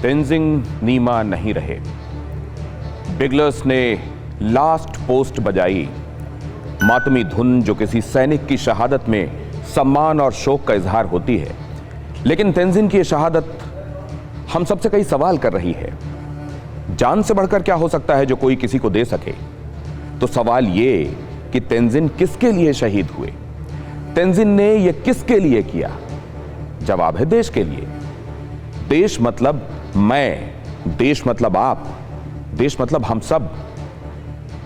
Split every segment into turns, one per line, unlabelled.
तेंजिंग नीमा नहीं रहे। बिगलर्स ने लास्ट पोस्ट बजाई, मातमी धुन जो किसी सैनिक की शहादत में सम्मान और शोक का इजहार होती है। लेकिन तेंजिन की शहादत हम सबसे कई सवाल कर रही है। जान से बढ़कर क्या हो सकता है जो कोई किसी को दे सके? तो सवाल ये कि तेंजिन किसके लिए शहीद हुए, तेंजिन ने यह किसके लिए किया? जवाब है देश के लिए। देश मतलब मैं, देश मतलब आप, देश मतलब हम सब।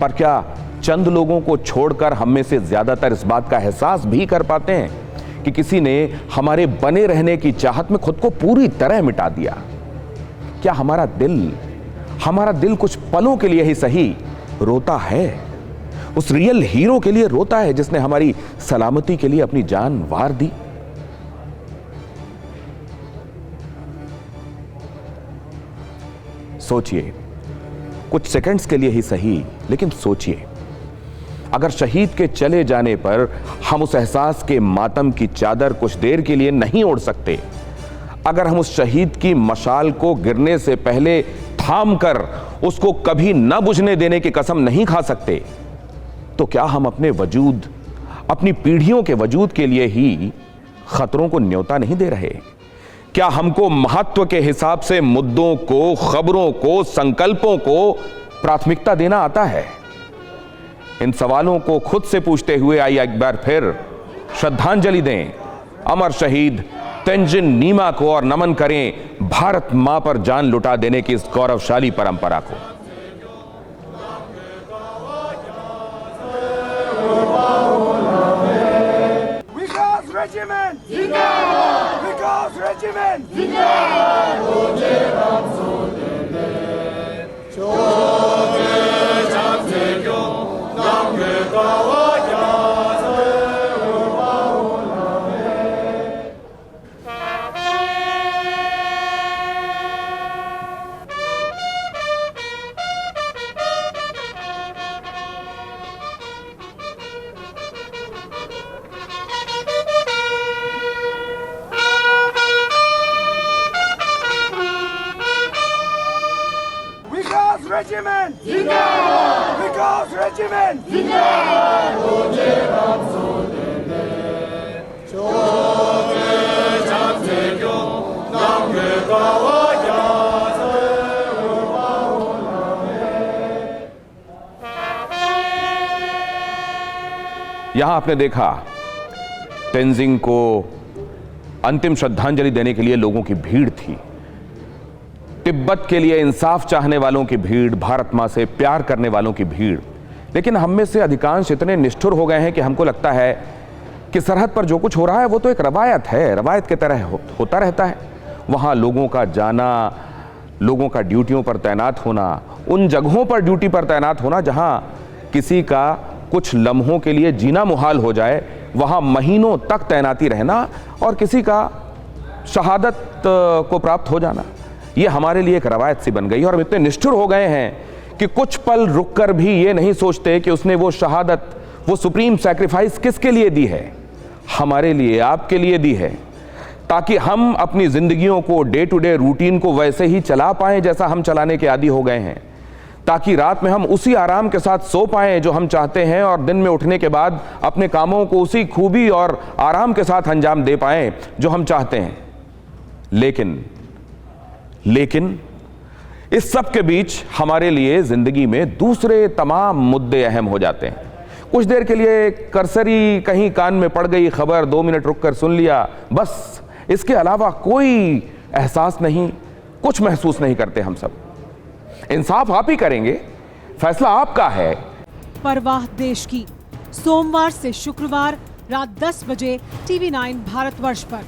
पर क्या चंद लोगों को छोड़कर हम में से ज्यादातर इस बात का एहसास भी कर पाते हैं कि किसी ने हमारे बने रहने की चाहत में खुद को पूरी तरह मिटा दिया? क्या हमारा दिल कुछ पलों के लिए ही सही रोता है? उस रियल हीरो के लिए रोता है जिसने हमारी सलामती के लिए अपनी जान वार दी? सोचिए, कुछ सेकंड्स के लिए ही सही, लेकिन सोचिए, अगर शहीद के चले जाने पर हम उस एहसास के मातम की चादर कुछ देर के लिए नहीं ओढ़ सकते, अगर हम उस शहीद की मशाल को गिरने से पहले थाम कर उसको कभी न बुझने देने की कसम नहीं खा सकते, तो क्या हम अपने वजूद, अपनी पीढ़ियों के वजूद के लिए ही खतरों को न्योता नहीं दे रहे? क्या हमको महत्व के हिसाब से मुद्दों को, खबरों को, संकल्पों को प्राथमिकता देना आता है? इन सवालों को खुद से पूछते हुए आइए एक बार फिर श्रद्धांजलि दें अमर शहीद तेंजिन नीमा को और नमन करें भारत मां पर जान लुटा देने की इस गौरवशाली परंपरा को।
विकास रेजिमेंट जिंदाबाद, विकास रेजिमेंट जिंदाबाद, मुझे हम सोचेंगे छोटे चांसे क्यों नाम के कावाजा से बाहुला में। विकास रेजिमेंट जिंदाबाद, विकास रेजिमेंट जिंदाबाद, मुझे हम सोचेंगे छोटे चांसे क्यों नाम के कावाजा से बाहुला में।
यहां आपने देखा तेंजिंग को अंतिम श्रद्धांजलि देने के लिए लोगों की भीड़ थी। तिब्बत के लिए इंसाफ चाहने वालों की भीड़, भारत मां से प्यार करने वालों की भीड़। लेकिन हम में से अधिकांश इतने निष्ठुर हो गए हैं कि हमको लगता है कि सरहद पर जो कुछ हो रहा है वो तो एक रवायत है, रवायत की तरह होता रहता है। वहां लोगों का जाना, लोगों का ड्यूटियों पर तैनात होना, उन जगहों पर ड्यूटी पर तैनात होना जहां किसी का कुछ लम्हों के लिए जीना मुहाल हो जाए, वहां महीनों तक तैनाती रहना और किसी का शहादत को प्राप्त हो जाना, ये हमारे लिए एक रवायत सी बन गई। और हम इतने निष्ठुर हो गए हैं कि कुछ पल रुककर भी ये नहीं सोचते कि उसने वो शहादत, वो सुप्रीम सैक्रिफाइस किसके लिए दी है? हमारे लिए, आपके लिए दी है, ताकि हम अपनी जिंदगियों को, डे टू डे रूटीन को वैसे ही चला पाएं जैसा हम चलाने के आदी हो गए हैं, ताकि रात में हम उसी आराम के साथ सो पाएं जो हम चाहते हैं और दिन में उठने के बाद अपने कामों को उसी खूबी और आराम के साथ अंजाम दे पाएं जो हम चाहते हैं। लेकिन इस सब के बीच हमारे लिए जिंदगी में दूसरे तमाम मुद्दे अहम हो जाते हैं। कुछ देर के लिए करसरी कहीं कान में पड़ गई खबर, 2 मिनट रुककर सुन लिया, बस इसके अलावा कोई एहसास नहीं, कुछ महसूस नहीं करते हम सब। इंसाफ आप ही करेंगे, फैसला आपका है।
परवाह देश की, सोमवार से शुक्रवार रात 10 बजे TV9 भारतवर्ष पर।